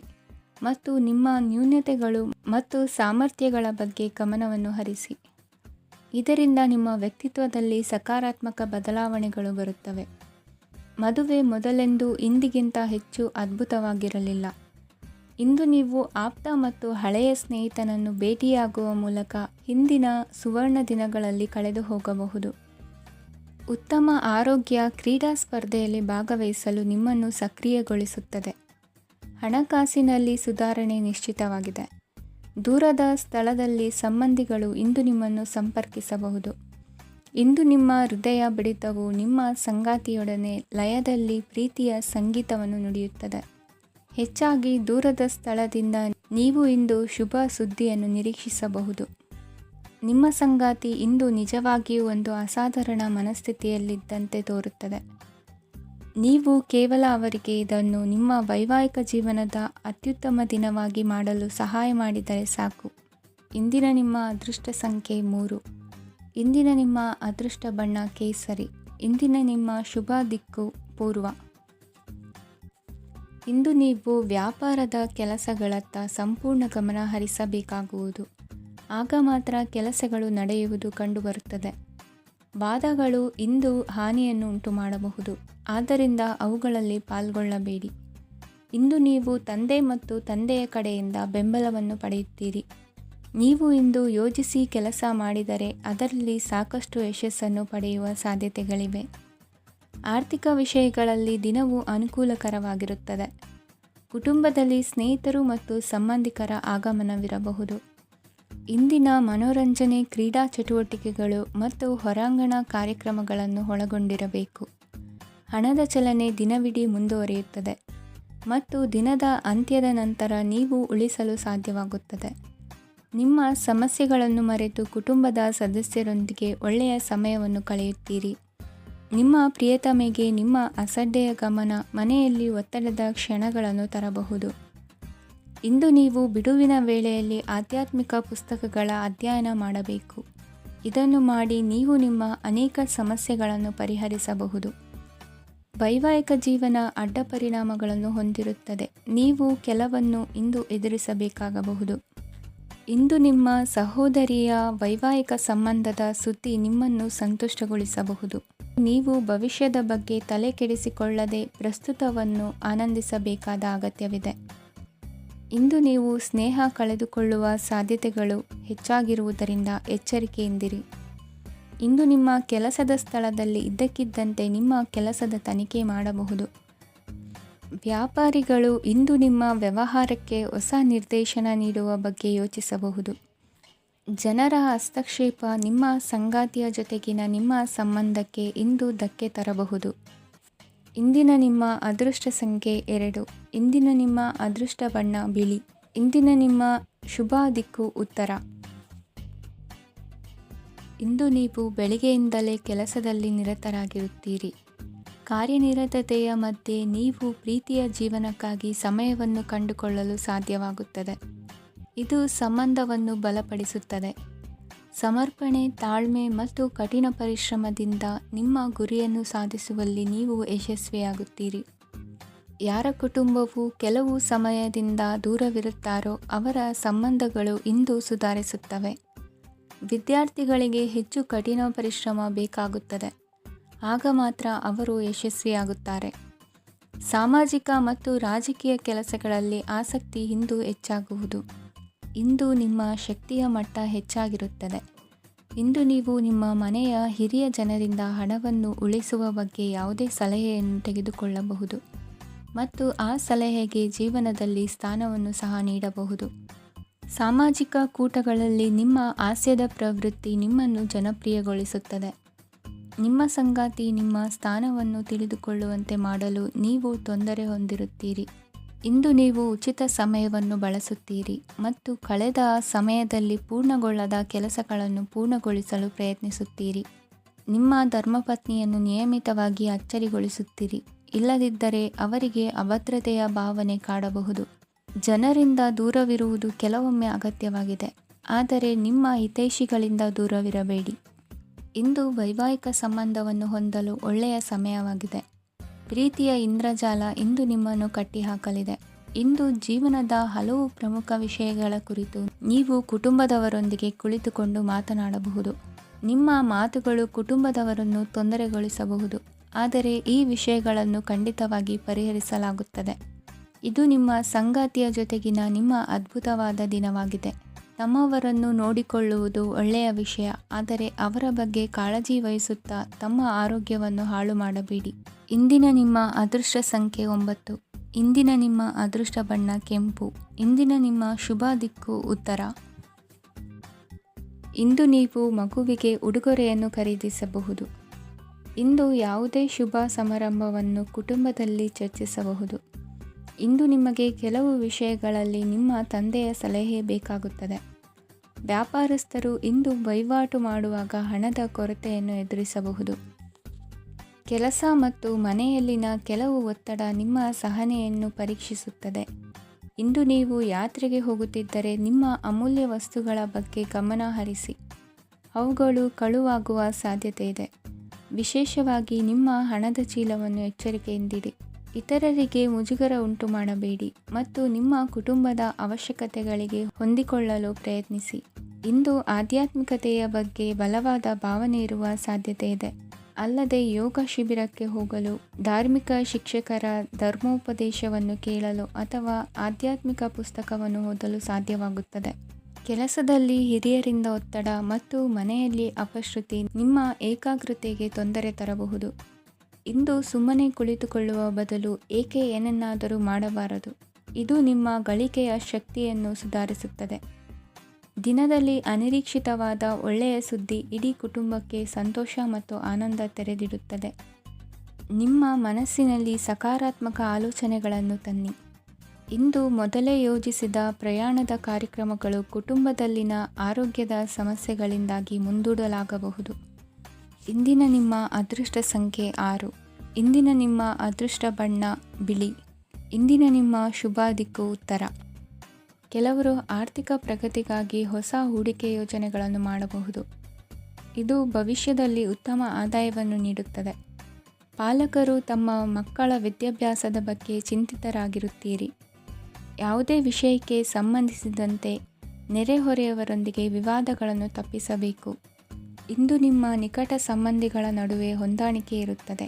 [SPEAKER 1] ಮತ್ತು ನಿಮ್ಮ ನ್ಯೂನತೆಗಳು ಮತ್ತು ಸಾಮರ್ಥ್ಯಗಳ ಬಗ್ಗೆ ಗಮನವನ್ನು ಹರಿಸಿ. ಇದರಿಂದ ನಿಮ್ಮ ವ್ಯಕ್ತಿತ್ವದಲ್ಲಿ ಸಕಾರಾತ್ಮಕ ಬದಲಾವಣೆಗಳು ಬರುತ್ತವೆ. ಮದುವೆ ಮೊದಲೆಂದೂ ಇಂದಿಗಿಂತ ಹೆಚ್ಚು ಅದ್ಭುತವಾಗಿರಲಿಲ್ಲ. ಇಂದು ನೀವು ಆಪ್ತ ಮತ್ತು ಹಳೆಯ ಸ್ನೇಹಿತನನ್ನು ಭೇಟಿಯಾಗುವ ಮೂಲಕ ಹಿಂದಿನ ಸುವರ್ಣ ದಿನಗಳಲ್ಲಿ ಕಳೆದು ಹೋಗಬಹುದು. ಉತ್ತಮ ಆರೋಗ್ಯ ಕ್ರೀಡಾ ಸ್ಪರ್ಧೆಯಲ್ಲಿ ಭಾಗವಹಿಸಲು ನಿಮ್ಮನ್ನು ಸಕ್ರಿಯಗೊಳಿಸುತ್ತದೆ. ಹಣಕಾಸಿನಲ್ಲಿ ಸುಧಾರಣೆ ನಿಶ್ಚಿತವಾಗಿದೆ. ದೂರದ ಸ್ಥಳದಲ್ಲಿ ಸಂಬಂಧಿಗಳು ಇಂದು ನಿಮ್ಮನ್ನು ಸಂಪರ್ಕಿಸಬಹುದು. ಇಂದು ನಿಮ್ಮ ಹೃದಯ ಬಡಿತವು ನಿಮ್ಮ ಸಂಗಾತಿಯೊಡನೆ ಲಯದಲ್ಲಿ ಪ್ರೀತಿಯ ಸಂಗೀತವನ್ನು ನುಡಿಯುತ್ತದೆ. ಹೆಚ್ಚಾಗಿ ದೂರದ ಸ್ಥಳದಿಂದ ನೀವು ಇಂದು ಶುಭ ಸುದ್ದಿಯನ್ನು ನಿರೀಕ್ಷಿಸಬಹುದು. ನಿಮ್ಮ ಸಂಗಾತಿ ಇಂದು ನಿಜವಾಗಿಯೂ ಒಂದು ಅಸಾಧಾರಣ ಮನಸ್ಥಿತಿಯಲ್ಲಿದ್ದಂತೆ ತೋರುತ್ತದೆ. ನೀವು ಕೇವಲ ಅವರಿಗೆ ಇದನ್ನು ನಿಮ್ಮ ವೈವಾಹಿಕ ಜೀವನದ ಅತ್ಯುತ್ತಮ ದಿನವಾಗಿ ಮಾಡಲು ಸಹಾಯ ಮಾಡಿದರೆ ಸಾಕು. ಇಂದಿನ ನಿಮ್ಮ ಅದೃಷ್ಟ ಸಂಖ್ಯೆ 3. ಇಂದಿನ ನಿಮ್ಮ ಅದೃಷ್ಟ ಬಣ್ಣ ಕೇಸರಿ. ಇಂದಿನ ನಿಮ್ಮ ಶುಭ ದಿಕ್ಕು ಪೂರ್ವ. ಇಂದು ನೀವು ವ್ಯಾಪಾರದ ಕೆಲಸಗಳತ್ತ ಸಂಪೂರ್ಣ ಗಮನ ಹರಿಸಬೇಕಾಗುವುದು. ಆಗ ಮಾತ್ರ ಕೆಲಸಗಳು ನಡೆಯುವುದು ಕಂಡುಬರುತ್ತದೆ. ವಾದಗಳು ಇಂದು ಹಾನಿಯನ್ನು ಉಂಟು ಮಾಡಬಹುದು, ಆದ್ದರಿಂದ ಅವುಗಳಲ್ಲಿ ಪಾಲ್ಗೊಳ್ಳಬೇಡಿ. ಇಂದು ನೀವು ತಂದೆ ಮತ್ತು ತಂದೆಯ ಕಡೆಯಿಂದ ಬೆಂಬಲವನ್ನು ಪಡೆಯುತ್ತೀರಿ. ನೀವು ಇಂದು ಯೋಜಿಸಿ ಕೆಲಸ ಮಾಡಿದರೆ ಅದರಲ್ಲಿ ಸಾಕಷ್ಟು ಯಶಸ್ಸನ್ನು ಪಡೆಯುವ ಸಾಧ್ಯತೆಗಳಿವೆ. ಆರ್ಥಿಕ ವಿಷಯಗಳಲ್ಲಿ ದಿನವು ಅನುಕೂಲಕರವಾಗಿರುತ್ತದೆ. ಕುಟುಂಬದಲ್ಲಿ ಸ್ನೇಹಿತರು ಮತ್ತು ಸಂಬಂಧಿಕರ ಆಗಮನವಿರಬಹುದು. ಇಂದಿನ ಮನೋರಂಜನೆ ಕ್ರೀಡಾ ಚಟುವಟಿಕೆಗಳು ಮತ್ತು ಹೊರಾಂಗಣ ಕಾರ್ಯಕ್ರಮಗಳನ್ನು ಒಳಗೊಂಡಿರಬೇಕು. ಹಣದ ಚಲನೆ ದಿನವಿಡೀ ಮುಂದುವರಿಯುತ್ತದೆ ಮತ್ತು ದಿನದ ಅಂತ್ಯದ ನಂತರ ನೀವು ಉಳಿಸಲು ಸಾಧ್ಯವಾಗುತ್ತದೆ. ನಿಮ್ಮ ಸಮಸ್ಯೆಗಳನ್ನು ಮರೆತು ಕುಟುಂಬದ ಸದಸ್ಯರೊಂದಿಗೆ ಒಳ್ಳೆಯ ಸಮಯವನ್ನು ಕಳೆಯುತ್ತೀರಿ. ನಿಮ್ಮ ಪ್ರಿಯತಮೆಗೆ ನಿಮ್ಮ ಅಸಡ್ಡೆಯ ಗಮನ ಮನೆಯಲ್ಲಿ ಒತ್ತಡದ ಕ್ಷಣಗಳನ್ನು ತರಬಹುದು. ಇಂದು ನೀವು ಬಿಡುವಿನ ವೇಳೆಯಲ್ಲಿ ಆಧ್ಯಾತ್ಮಿಕ ಪುಸ್ತಕಗಳ ಅಧ್ಯಯನ ಮಾಡಬೇಕು. ಇದನ್ನು ಮಾಡಿ ನೀವು ನಿಮ್ಮ ಅನೇಕ ಸಮಸ್ಯೆಗಳನ್ನು ಪರಿಹರಿಸಬಹುದು. ವೈವಾಹಿಕ ಜೀವನ ಅಡ್ಡ ಪರಿಣಾಮಗಳನ್ನು ಹೊಂದಿರುತ್ತದೆ. ನೀವು ಕೆಲವನ್ನು ಇಂದು ಎದುರಿಸಬೇಕಾಗಬಹುದು. ಇಂದು ನಿಮ್ಮ ಸಹೋದರಿಯ ವೈವಾಹಿಕ ಸಂಬಂಧದ ಸುದ್ದಿ ನಿಮ್ಮನ್ನು ಸಂತುಷ್ಟಗೊಳಿಸಬಹುದು. ನೀವು ಭವಿಷ್ಯದ ಬಗ್ಗೆ ತಲೆ ಕೆಡಿಸಿಕೊಳ್ಳದೆ ಪ್ರಸ್ತುತವನ್ನು ಆನಂದಿಸಬೇಕಾದ ಅಗತ್ಯವಿದೆ. ಇಂದು ನೀವು ಸ್ನೇಹ ಕಳೆದುಕೊಳ್ಳುವ ಸಾಧ್ಯತೆಗಳು ಹೆಚ್ಚಾಗಿರುವುದರಿಂದ ಎಚ್ಚರಿಕೆಯಿಂದಿರಿ. ಇಂದು ನಿಮ್ಮ ಕೆಲಸದ ಸ್ಥಳದಲ್ಲಿ ಇದ್ದಕ್ಕಿದ್ದಂತೆ ನಿಮ್ಮ ಕೆಲಸದ ತನಿಖೆ ಮಾಡಬಹುದು. ವ್ಯಾಪಾರಿಗಳು ಇಂದು ನಿಮ್ಮ ವ್ಯವಹಾರಕ್ಕೆ ಹೊಸ ನಿರ್ದೇಶನ ನೀಡುವ ಬಗ್ಗೆ ಯೋಚಿಸಬಹುದು. ಜನರ ಹಸ್ತಕ್ಷೇಪ ನಿಮ್ಮ ಸಂಗಾತಿಯ ಜೊತೆಗಿನ ನಿಮ್ಮ ಸಂಬಂಧಕ್ಕೆ ಇಂದು ಧಕ್ಕೆ ತರಬಹುದು. ಇಂದಿನ ನಿಮ್ಮ ಅದೃಷ್ಟ ಸಂಖ್ಯೆ 2. ಇಂದಿನ ನಿಮ್ಮ ಅದೃಷ್ಟ ಬಣ್ಣ ಬಿಳಿ. ಇಂದಿನ ನಿಮ್ಮ ಶುಭ ದಿಕ್ಕು ಉತ್ತರ. ಇಂದು ನೀವು ಬೆಳಿಗ್ಗೆಯಿಂದಲೇ ಕೆಲಸದಲ್ಲಿ ನಿರತರಾಗಿರುತ್ತೀರಿ. ಕಾರ್ಯನಿರತತೆಯ ಮಧ್ಯೆ ನೀವು ಪ್ರೀತಿಯ ಜೀವನಕ್ಕಾಗಿ ಸಮಯವನ್ನು ಕಂಡುಕೊಳ್ಳಲು ಸಾಧ್ಯವಾಗುತ್ತದೆ. ಇದು ಸಂಬಂಧವನ್ನು ಬಲಪಡಿಸುತ್ತದೆ. ಸಮರ್ಪಣೆ, ತಾಳ್ಮೆ ಮತ್ತು ಕಠಿಣ ಪರಿಶ್ರಮದಿಂದ ನಿಮ್ಮ ಗುರಿಯನ್ನು ಸಾಧಿಸುವಲ್ಲಿ ನೀವು ಯಶಸ್ವಿಯಾಗುತ್ತೀರಿ. ಯಾರ ಕುಟುಂಬವು ಕೆಲವು ಸಮಯದಿಂದ ದೂರವಿರುತ್ತಾರೋ ಅವರ ಸಂಬಂಧಗಳು ಇಂದು ಸುಧಾರಿಸುತ್ತವೆ. ವಿದ್ಯಾರ್ಥಿಗಳಿಗೆ ಹೆಚ್ಚು ಕಠಿಣ ಪರಿಶ್ರಮ ಬೇಕಾಗುತ್ತದೆ. ಆಗ ಮಾತ್ರ ಅವರು ಯಶಸ್ವಿಯಾಗುತ್ತಾರೆ. ಸಾಮಾಜಿಕ ಮತ್ತು ರಾಜಕೀಯ ಕೆಲಸಗಳಲ್ಲಿ ಆಸಕ್ತಿ ಇಂದು ಹೆಚ್ಚಾಗುವುದು. ಇಂದು ನಿಮ್ಮ ಶಕ್ತಿಯ ಮಟ್ಟ ಹೆಚ್ಚಾಗಿರುತ್ತದೆ. ಇಂದು ನೀವು ನಿಮ್ಮ ಮನೆಯ ಹಿರಿಯ ಜನರಿಂದ ಹಣವನ್ನು ಉಳಿಸುವ ಬಗ್ಗೆ ಯಾವುದೇ ಸಲಹೆಯನ್ನು ತೆಗೆದುಕೊಳ್ಳಬಹುದು ಮತ್ತು ಆ ಸಲಹೆಗೆ ಜೀವನದಲ್ಲಿ ಸ್ಥಾನವನ್ನು ಸಹ ನೀಡಬಹುದು. ಸಾಮಾಜಿಕ ಕೂಟಗಳಲ್ಲಿ ನಿಮ್ಮ ಹಾಸ್ಯದ ಪ್ರವೃತ್ತಿ ನಿಮ್ಮನ್ನು ಜನಪ್ರಿಯಗೊಳಿಸುತ್ತದೆ. ನಿಮ್ಮ ಸಂಗಾತಿ ನಿಮ್ಮ ಸ್ಥಾನವನ್ನು ತಿಳಿದುಕೊಳ್ಳುವಂತೆ ಮಾಡಲು ನೀವು ತೊಂದರೆ ಹೊಂದಿರುತ್ತೀರಿ. ಇಂದು ನೀವು ಉಚಿತ ಸಮಯವನ್ನು ಬಳಸುತ್ತೀರಿ ಮತ್ತು ಕಳೆದ ಸಮಯದಲ್ಲಿ ಪೂರ್ಣಗೊಳ್ಳದ ಕೆಲಸಗಳನ್ನು ಪೂರ್ಣಗೊಳಿಸಲು ಪ್ರಯತ್ನಿಸುತ್ತೀರಿ. ನಿಮ್ಮ ಧರ್ಮಪತ್ನಿಯನ್ನು ನಿಯಮಿತವಾಗಿ ಅಚ್ಚರಿಗೊಳಿಸುತ್ತೀರಿ. ಇಲ್ಲದಿದ್ದರೆ ಅವರಿಗೆ ಅಭದ್ರತೆಯ ಭಾವನೆ ಕಾಡಬಹುದು. ಜನರಿಂದ ದೂರವಿರುವುದು ಕೆಲವೊಮ್ಮೆ ಅಗತ್ಯವಾಗಿದೆ, ಆದರೆ ನಿಮ್ಮ ಹಿತೈಷಿಗಳಿಂದ ದೂರವಿರಬೇಡಿ. ಇಂದು ವೈವಾಹಿಕ ಸಂಬಂಧವನ್ನು ಹೊಂದಲು ಒಳ್ಳೆಯ ಸಮಯವಾಗಿದೆ. ಪ್ರೀತಿಯ ಇಂದ್ರಜಾಲ ಇಂದು ನಿಮ್ಮನ್ನು ಕಟ್ಟಿಹಾಕಲಿದೆ. ಇಂದು ಜೀವನದ ಹಲವು ಪ್ರಮುಖ ವಿಷಯಗಳ ಕುರಿತು ನೀವು ಕುಟುಂಬದವರೊಂದಿಗೆ ಕುಳಿತುಕೊಂಡು ಮಾತನಾಡಬಹುದು. ನಿಮ್ಮ ಮಾತುಗಳು ಕುಟುಂಬದವರನ್ನು ತೊಂದರೆಗೊಳಿಸಬಹುದು, ಆದರೆ ಈ ವಿಷಯಗಳನ್ನು ಖಂಡಿತವಾಗಿ ಪರಿಹರಿಸಲಾಗುತ್ತದೆ. ಇದು ನಿಮ್ಮ ಸಂಗಾತಿಯ ಜೊತೆಗಿನ ನಿಮ್ಮ ಅದ್ಭುತವಾದ ದಿನವಾಗಿದೆ. ತಮ್ಮವರನ್ನು ನೋಡಿಕೊಳ್ಳುವುದು ಒಳ್ಳೆಯ ವಿಷಯ, ಆದರೆ ಅವರ ಬಗ್ಗೆ ಕಾಳಜಿ ವಹಿಸುತ್ತಾ ತಮ್ಮ ಆರೋಗ್ಯವನ್ನು ಹಾಳು ಮಾಡಬೇಡಿ. ಇಂದಿನ ನಿಮ್ಮ ಅದೃಷ್ಟ ಸಂಖ್ಯೆ 9. ಇಂದಿನ ನಿಮ್ಮ ಅದೃಷ್ಟ ಬಣ್ಣ ಕೆಂಪು. ಇಂದಿನ ನಿಮ್ಮ ಶುಭ ದಿಕ್ಕು ಉತ್ತರ. ಇಂದು ನೀವು ಮಗುವಿಗೆ ಉಡುಗೊರೆಯನ್ನು ಖರೀದಿಸಬಹುದು. ಇಂದು ಯಾವುದೇ ಶುಭ ಸಮಾರಂಭವನ್ನು ಕುಟುಂಬದಲ್ಲಿ ಚರ್ಚಿಸಬಹುದು. ಇಂದು ನಿಮಗೆ ಕೆಲವು ವಿಷಯಗಳಲ್ಲಿ ನಿಮ್ಮ ತಂದೆಯ ಸಲಹೆ ಬೇಕಾಗುತ್ತದೆ. ವ್ಯಾಪಾರಸ್ಥರು ಇಂದು ವಹಿವಾಟು ಮಾಡುವಾಗ ಹಣದ ಕೊರತೆಯನ್ನು ಎದುರಿಸಬಹುದು. ಕೆಲಸ ಮತ್ತು ಮನೆಯಲ್ಲಿನ ಕೆಲವು ಒತ್ತಡ ನಿಮ್ಮ ಸಹನೆಯನ್ನು ಪರೀಕ್ಷಿಸುತ್ತದೆ. ಇಂದು ನೀವು ಯಾತ್ರೆಗೆ ಹೋಗುತ್ತಿದ್ದರೆ ನಿಮ್ಮ ಅಮೂಲ್ಯ ವಸ್ತುಗಳ ಬಗ್ಗೆ ಗಮನ ಹರಿಸಿ. ಅವುಗಳು ಕಳುವಾಗುವ ಸಾಧ್ಯತೆ ಇದೆ. ವಿಶೇಷವಾಗಿ ನಿಮ್ಮ ಹಣದ ಚೀಲವನ್ನು ಎಚ್ಚರಿಕೆಯಿಂದಿಡಿ. ಇತರರಿಗೆ ಮುಜುಗರ ಉಂಟು ಮಾಡಬೇಡಿ ಮತ್ತು ನಿಮ್ಮ ಕುಟುಂಬದ ಅವಶ್ಯಕತೆಗಳಿಗೆ ಹೊಂದಿಕೊಳ್ಳಲು ಪ್ರಯತ್ನಿಸಿ. ಇಂದು ಆಧ್ಯಾತ್ಮಿಕತೆಯ ಬಗ್ಗೆ ಬಲವಾದ ಭಾವನೆ ಇರುವ ಸಾಧ್ಯತೆ ಇದೆ. ಅಲ್ಲದೆ ಯೋಗ ಶಿಬಿರಕ್ಕೆ ಹೋಗಲು, ಧಾರ್ಮಿಕ ಶಿಕ್ಷಕರ ಧರ್ಮೋಪದೇಶವನ್ನು ಕೇಳಲು ಅಥವಾ ಆಧ್ಯಾತ್ಮಿಕ ಪುಸ್ತಕವನ್ನು ಓದಲು ಸಾಧ್ಯವಾಗುತ್ತದೆ. ಕೆಲಸದಲ್ಲಿ ಹಿರಿಯರಿಂದ ಒತ್ತಡ ಮತ್ತು ಮನೆಯಲ್ಲಿ ಅಪಶ್ರುತಿ ನಿಮ್ಮ ಏಕಾಗ್ರತೆಗೆ ತೊಂದರೆ ತರಬಹುದು. ಇಂದು ಸುಮ್ಮನೆ ಕುಳಿತುಕೊಳ್ಳುವ ಬದಲು ಏಕೆ ಏನನ್ನಾದರೂ ಮಾಡಬಾರದು. ಇದು ನಿಮ್ಮ ಗಳಿಕೆಯ ಶಕ್ತಿಯನ್ನು ಸುಧಾರಿಸುತ್ತದೆ. ದಿನದಲ್ಲಿ ಅನಿರೀಕ್ಷಿತವಾದ ಒಳ್ಳೆಯ ಸುದ್ದಿ ಇಡೀ ಕುಟುಂಬಕ್ಕೆ ಸಂತೋಷ ಮತ್ತು ಆನಂದ ತೆರೆದಿಡುತ್ತದೆ. ನಿಮ್ಮ ಮನಸ್ಸಿನಲ್ಲಿ ಸಕಾರಾತ್ಮಕ ಆಲೋಚನೆಗಳನ್ನು ತನ್ನಿ. ಇಂದು ಮೊದಲೇ ಯೋಜಿಸಿದ ಪ್ರಯಾಣದ ಕಾರ್ಯಕ್ರಮಗಳು ಕುಟುಂಬದಲ್ಲಿನ ಆರೋಗ್ಯದ ಸಮಸ್ಯೆಗಳಿಂದಾಗಿ ಮುಂದೂಡಲಾಗಬಹುದು. ಇಂದಿನ ನಿಮ್ಮ ಅದೃಷ್ಟ ಸಂಖ್ಯೆ 6. ಇಂದಿನ ನಿಮ್ಮ ಅದೃಷ್ಟ ಬಣ್ಣ ಬಿಳಿ. ಇಂದಿನ ನಿಮ್ಮ ಶುಭ ದಿಕ್ಕು ಉತ್ತರ. ಕೆಲವರು ಆರ್ಥಿಕ ಪ್ರಗತಿಗಾಗಿ ಹೊಸ ಹೂಡಿಕೆ ಯೋಜನೆಗಳನ್ನು ಮಾಡಬಹುದು. ಇದು ಭವಿಷ್ಯದಲ್ಲಿ ಉತ್ತಮ ಆದಾಯವನ್ನು ನೀಡುತ್ತದೆ. ಪಾಲಕರು ತಮ್ಮ ಮಕ್ಕಳ ವಿದ್ಯಾಭ್ಯಾಸದ ಬಗ್ಗೆ ಚಿಂತಿತರಾಗಿರುತ್ತೀರಿ. ಯಾವುದೇ ವಿಷಯಕ್ಕೆ ಸಂಬಂಧಿಸಿದಂತೆ ನೆರೆಹೊರೆಯವರೊಂದಿಗೆ ವಿವಾದಗಳನ್ನು ತಪ್ಪಿಸಬೇಕು. ಇಂದು ನಿಮ್ಮ ನಿಕಟ ಸಂಬಂಧಿಗಳ ನಡುವೆ ಹೊಂದಾಣಿಕೆ ಇರುತ್ತದೆ.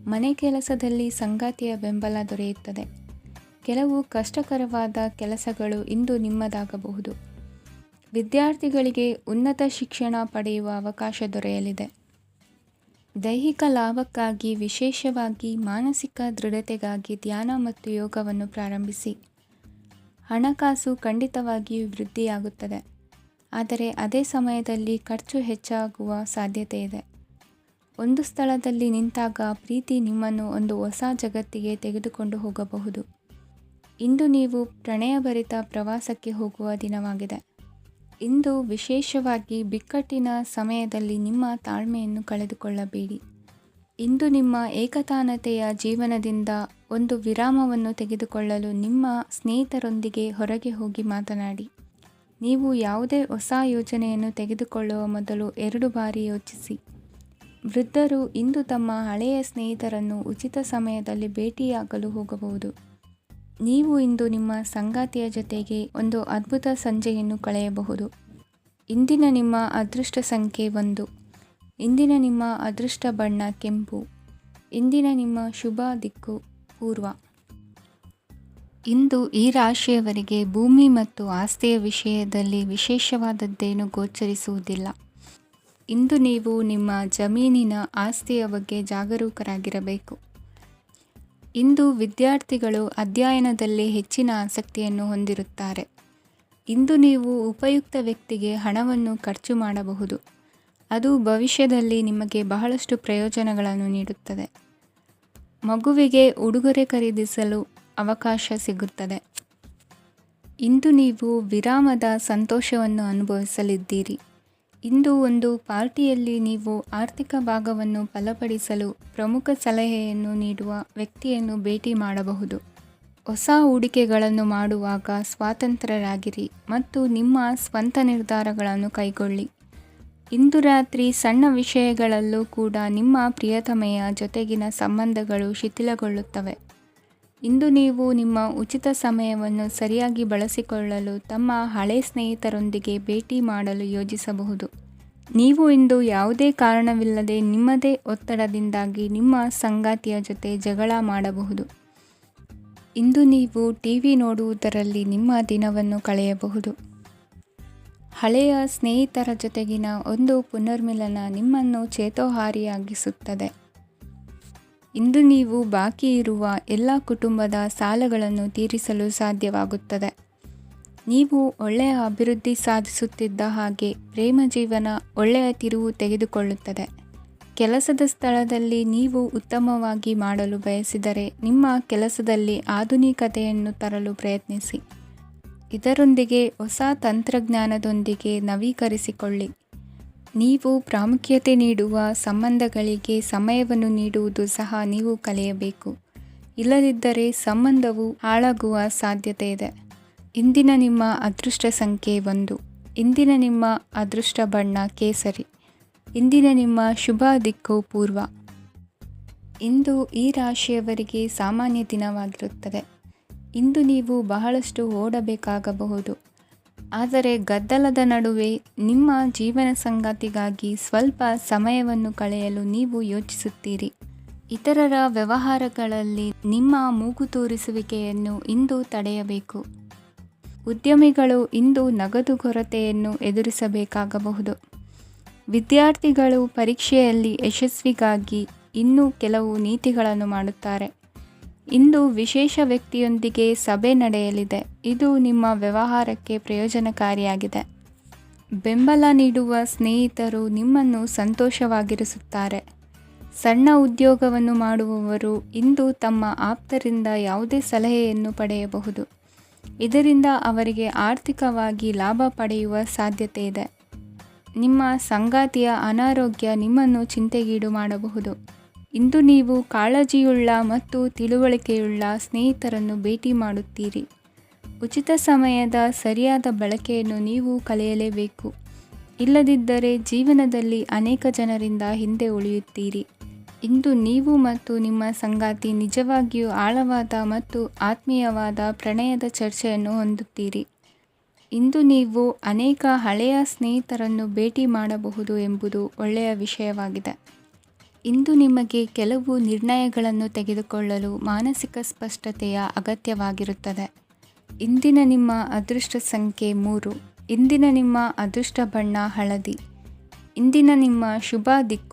[SPEAKER 1] ಮನೆ ಕೆಲಸದಲ್ಲಿ ಸಂಗಾತಿಯ ಬೆಂಬಲ ದೊರೆಯುತ್ತದೆ. ಕೆಲವು ಕಷ್ಟಕರವಾದ ಕೆಲಸಗಳು ಇಂದು ನಿಮ್ಮದಾಗಬಹುದು. ವಿದ್ಯಾರ್ಥಿಗಳಿಗೆ ಉನ್ನತ ಶಿಕ್ಷಣ ಪಡೆಯುವ ಅವಕಾಶ ದೊರೆಯಲಿದೆ. ದೈಹಿಕ ಲಾಭಕ್ಕಾಗಿ, ವಿಶೇಷವಾಗಿ ಮಾನಸಿಕ ದೃಢತೆಗಾಗಿ ಧ್ಯಾನ ಮತ್ತು ಯೋಗವನ್ನು ಪ್ರಾರಂಭಿಸಿ. ಹಣಕಾಸು ಖಂಡಿತವಾಗಿಯೂ ವೃದ್ಧಿಯಾಗುತ್ತದೆ, ಆದರೆ ಅದೇ ಸಮಯದಲ್ಲಿ ಖರ್ಚು ಹೆಚ್ಚಾಗುವ ಸಾಧ್ಯತೆ ಇದೆ. ಒಂದು ಸ್ಥಳದಲ್ಲಿ ನಿಂತಾಗ ಪ್ರೀತಿ ನಿಮ್ಮನ್ನು ಒಂದು ಹೊಸ ಜಗತ್ತಿಗೆ ತೆಗೆದುಕೊಂಡು ಹೋಗಬಹುದು. ಇಂದು ನೀವು ಪ್ರಣಯಭರಿತ ಪ್ರವಾಸಕ್ಕೆ ಹೋಗುವ ದಿನವಾಗಿದೆ. ಇಂದು ವಿಶೇಷವಾಗಿ ಬಿಕ್ಕಟ್ಟಿನ ಸಮಯದಲ್ಲಿ ನಿಮ್ಮ ತಾಳ್ಮೆಯನ್ನು ಕಳೆದುಕೊಳ್ಳಬೇಡಿ. ಇಂದು ನಿಮ್ಮ ಏಕತಾನತೆಯ ಜೀವನದಿಂದ ಒಂದು ವಿರಾಮವನ್ನು ತೆಗೆದುಕೊಳ್ಳಲು ನಿಮ್ಮ ಸ್ನೇಹಿತರೊಂದಿಗೆ ಹೊರಗೆ ಹೋಗಿ ಮಾತನಾಡಿ. ನೀವು ಯಾವುದೇ ಹೊಸ ಯೋಜನೆಯನ್ನು ತೆಗೆದುಕೊಳ್ಳುವ ಮೊದಲು 2 ಬಾರಿ ಯೋಚಿಸಿ. ವೃದ್ಧರು ಇಂದು ತಮ್ಮ ಹಳೆಯ ಸ್ನೇಹಿತರನ್ನು ಉಚಿತ ಸಮಯದಲ್ಲಿ ಭೇಟಿಯಾಗಲು ಹೋಗಬಹುದು. ನೀವು ಇಂದು ನಿಮ್ಮ ಸಂಗಾತಿಯ ಜೊತೆಗೆ ಒಂದು ಅದ್ಭುತ ಸಂಜೆಯನ್ನು ಕಳೆಯಬಹುದು. ಇಂದಿನ ನಿಮ್ಮ ಅದೃಷ್ಟ ಸಂಖ್ಯೆ 1. ಇಂದಿನ ನಿಮ್ಮ ಅದೃಷ್ಟ ಬಣ್ಣ ಕೆಂಪು. ಇಂದಿನ ನಿಮ್ಮ ಶುಭ ದಿಕ್ಕು ಪೂರ್ವ. ಇಂದು ಈ ರಾಶಿಯವರಿಗೆ ಭೂಮಿ ಮತ್ತು ಆಸ್ತಿಯ ವಿಷಯದಲ್ಲಿ ವಿಶೇಷವಾದದ್ದೇನು ಗೋಚರಿಸುವುದಿಲ್ಲ. ಇಂದು ನೀವು ನಿಮ್ಮ ಜಮೀನಿನ ಆಸ್ತಿಯ ಬಗ್ಗೆ ಜಾಗರೂಕರಾಗಿರಬೇಕು. ಇಂದು ವಿದ್ಯಾರ್ಥಿಗಳು ಅಧ್ಯಯನದಲ್ಲಿ ಹೆಚ್ಚಿನ ಆಸಕ್ತಿಯನ್ನು ಹೊಂದಿರುತ್ತಾರೆ. ಇಂದು ನೀವು ಉಪಯುಕ್ತ ವ್ಯಕ್ತಿಗೆ ಹಣವನ್ನು ಖರ್ಚು ಮಾಡಬಹುದು. ಅದು ಭವಿಷ್ಯದಲ್ಲಿ ನಿಮಗೆ ಬಹಳಷ್ಟು ಪ್ರಯೋಜನಗಳನ್ನು ನೀಡುತ್ತದೆ. ಮಗುವಿಗೆ ಉಡುಗೊರೆ ಖರೀದಿಸಲು ಅವಕಾಶ ಸಿಗುತ್ತದೆ. ಇಂದು ನೀವು ವಿರಾಮದ ಸಂತೋಷವನ್ನು ಅನುಭವಿಸಲಿದ್ದೀರಿ. ಇಂದು ಒಂದು ಪಾರ್ಟಿಯಲ್ಲಿ ನೀವು ಆರ್ಥಿಕ ಭಾಗವನ್ನು ಬಲಪಡಿಸಲು ಪ್ರಮುಖ ಸಲಹೆಯನ್ನು ನೀಡುವ ವ್ಯಕ್ತಿಯನ್ನು ಭೇಟಿ ಮಾಡಬಹುದು. ಹೊಸ ಹೂಡಿಕೆಗಳನ್ನು ಮಾಡುವಾಗ ಸ್ವಾತಂತ್ರ್ಯರಾಗಿರಿ ಮತ್ತು ನಿಮ್ಮ ಸ್ವಂತ ನಿರ್ಧಾರಗಳನ್ನು ಕೈಗೊಳ್ಳಿ. ಇಂದು ರಾತ್ರಿ ಸಣ್ಣ ವಿಷಯಗಳಲ್ಲೂ ಕೂಡ ನಿಮ್ಮ ಪ್ರಿಯತಮೆಯ ಜೊತೆಗಿನ ಸಂಬಂಧಗಳು ಶಿಥಿಲಗೊಳ್ಳುತ್ತವೆ. ಇಂದು ನೀವು ನಿಮ್ಮ ಉಚಿತ ಸಮಯವನ್ನು ಸರಿಯಾಗಿ ಬಳಸಿಕೊಳ್ಳಲು ತಮ್ಮ ಹಳೆ ಸ್ನೇಹಿತರೊಂದಿಗೆ ಭೇಟಿ ಮಾಡಲು ಯೋಜಿಸಬಹುದು. ನೀವು ಇಂದು ಯಾವುದೇ ಕಾರಣವಿಲ್ಲದೆ ನಿಮ್ಮದೇ ಒತ್ತಡದಿಂದಾಗಿ ನಿಮ್ಮ ಸಂಗಾತಿಯ ಜೊತೆ ಜಗಳ ಮಾಡಬಹುದು. ಇಂದು ನೀವು ಟಿವಿ ನೋಡುವುದರಲ್ಲಿ ನಿಮ್ಮ ದಿನವನ್ನು ಕಳೆಯಬಹುದು. ಹಳೆಯ ಸ್ನೇಹಿತರ ಜೊತೆಗಿನ ಒಂದು ಪುನರ್ಮಿಲನ ನಿಮ್ಮನ್ನು ಚೇತೋಹಾರಿಯಾಗಿಸುತ್ತದೆ. ಇಂದು ನೀವು ಬಾಕಿ ಇರುವ ಎಲ್ಲ ಕುಟುಂಬದ ಸಾಲಗಳನ್ನು ತೀರಿಸಲು ಸಾಧ್ಯವಾಗುತ್ತದೆ. ನೀವು ಒಳ್ಳೆಯ ಅಭಿವೃದ್ಧಿ ಸಾಧಿಸುತ್ತಿದ್ದ ಹಾಗೆ ಪ್ರೇಮ ಜೀವನ ಒಳ್ಳೆಯ ತಿರುವು ತೆಗೆದುಕೊಳ್ಳುತ್ತದೆ. ಕೆಲಸದ ಸ್ಥಳದಲ್ಲಿ ನೀವು ಉತ್ತಮವಾಗಿ ಮಾಡಲು ಬಯಸಿದರೆ ನಿಮ್ಮ ಕೆಲಸದಲ್ಲಿ ಆಧುನಿಕತೆಯನ್ನು ತರಲು ಪ್ರಯತ್ನಿಸಿ. ಇದರೊಂದಿಗೆ ಹೊಸ ತಂತ್ರಜ್ಞಾನದೊಂದಿಗೆ ನವೀಕರಿಸಿಕೊಳ್ಳಿ. ನೀವು ಪ್ರಾಮುಖ್ಯತೆ ನೀಡುವ ಸಂಬಂಧಗಳಿಗೆ ಸಮಯವನ್ನು ನೀಡುವುದು ಸಹ ನೀವು ಕಲಿಯಬೇಕು. ಇಲ್ಲದಿದ್ದರೆ ಸಂಬಂಧವು ಹಾಳಾಗುವ ಸಾಧ್ಯತೆ ಇದೆ. ಇಂದಿನ ನಿಮ್ಮ ಅದೃಷ್ಟ ಸಂಖ್ಯೆ 1. ಇಂದಿನ ನಿಮ್ಮ ಅದೃಷ್ಟ ಬಣ್ಣ ಕೇಸರಿ. ಇಂದಿನ ನಿಮ್ಮ ಶುಭ ದಿಕ್ಕು ಪೂರ್ವ. ಇಂದು ಈ ರಾಶಿಯವರಿಗೆ ಸಾಮಾನ್ಯ ದಿನವಾಗಿರುತ್ತದೆ. ಇಂದು ನೀವು ಬಹಳಷ್ಟು ಓಡಬೇಕಾಗಬಹುದು. ಆದರೆ ಗದ್ದಲದ ನಡುವೆ ನಿಮ್ಮ ಜೀವನ ಸಂಗಾತಿಗಾಗಿ ಸ್ವಲ್ಪ ಸಮಯವನ್ನು ಕಳೆಯಲು ನೀವು ಯೋಚಿಸುತ್ತೀರಿ. ಇತರರ ವ್ಯವಹಾರಗಳಲ್ಲಿ ನಿಮ್ಮ ಮೂಗು ತೂರಿಸುವಿಕೆಯನ್ನು ಇಂದು ತಡೆಯಬೇಕು. ಉದ್ಯಮಿಗಳು ಇಂದು ನಗದು ಕೊರತೆಯನ್ನು ಎದುರಿಸಬೇಕಾಗಬಹುದು. ವಿದ್ಯಾರ್ಥಿಗಳು ಪರೀಕ್ಷೆಯಲ್ಲಿ ಯಶಸ್ವಿಗಾಗಿ ಇನ್ನೂ ಕೆಲವು ನೀತಿಗಳನ್ನು ಮಾಡುತ್ತಾರೆ. ಇಂದು ವಿಶೇಷ ವ್ಯಕ್ತಿಯೊಂದಿಗೆ ಸಭೆ ನಡೆಯಲಿದೆ. ಇದು ನಿಮ್ಮ ವ್ಯವಹಾರಕ್ಕೆ ಪ್ರಯೋಜನಕಾರಿಯಾಗಿದೆ. ಬೆಂಬಲ ನೀಡುವ ಸ್ನೇಹಿತರು ನಿಮ್ಮನ್ನು ಸಂತೋಷವಾಗಿರಿಸುತ್ತಾರೆ. ಸಣ್ಣ ಉದ್ಯೋಗವನ್ನು ಮಾಡುವವರು ಇಂದು ತಮ್ಮ ಆಪ್ತರಿಂದ ಯಾವುದೇ ಸಲಹೆಯನ್ನು ಪಡೆಯಬಹುದು. ಇದರಿಂದ ಅವರಿಗೆ ಆರ್ಥಿಕವಾಗಿ ಲಾಭ ಪಡೆಯುವ ಸಾಧ್ಯತೆ ಇದೆ. ನಿಮ್ಮ ಸಂಗಾತಿಯ ಅನಾರೋಗ್ಯ ನಿಮ್ಮನ್ನು ಚಿಂತೆಗೀಡು ಮಾಡಬಹುದು. ಇಂದು ನೀವು ಕಾಳಜಿಯುಳ್ಳ ಮತ್ತು ತಿಳುವಳಿಕೆಯುಳ್ಳ ಸ್ನೇಹಿತರನ್ನು ಭೇಟಿ ಮಾಡುತ್ತೀರಿ. ಉಚಿತ ಸಮಯದ ಸರಿಯಾದ ಬಳಕೆಯನ್ನು ನೀವು ಕಲಿಯಲೇಬೇಕು. ಇಲ್ಲದಿದ್ದರೆ ಜೀವನದಲ್ಲಿ ಅನೇಕ ಜನರಿಂದ ಹಿಂದೆ ಉಳಿಯುತ್ತೀರಿ. ಇಂದು ನೀವು ಮತ್ತು ನಿಮ್ಮ ಸಂಗಾತಿ ನಿಜವಾಗಿಯೂ ಆಳವಾದ ಮತ್ತು ಆತ್ಮೀಯವಾದ ಪ್ರಣಯದ ಚರ್ಚೆಯನ್ನು ಹೊಂದುತ್ತೀರಿ. ಇಂದು ನೀವು ಅನೇಕ ಹಳೆಯ ಸ್ನೇಹಿತರನ್ನು ಭೇಟಿ ಮಾಡಬಹುದು ಎಂಬುದು ಒಳ್ಳೆಯ ವಿಷಯವಾಗಿದೆ. ಇಂದು ನಿಮಗೆ ಕೆಲವು ನಿರ್ಣಯಗಳನ್ನು ತೆಗೆದುಕೊಳ್ಳಲು ಮಾನಸಿಕ ಸ್ಪಷ್ಟತೆಯ ಅಗತ್ಯವಾಗಿರುತ್ತದೆ. ಇಂದಿನ ನಿಮ್ಮ ಅದೃಷ್ಟ ಸಂಖ್ಯೆ 3. ಇಂದಿನ ನಿಮ್ಮ ಅದೃಷ್ಟ ಬಣ್ಣ ಹಳದಿ. ಇಂದಿನ ನಿಮ್ಮ ಶುಭ ದಿಕ್ಕು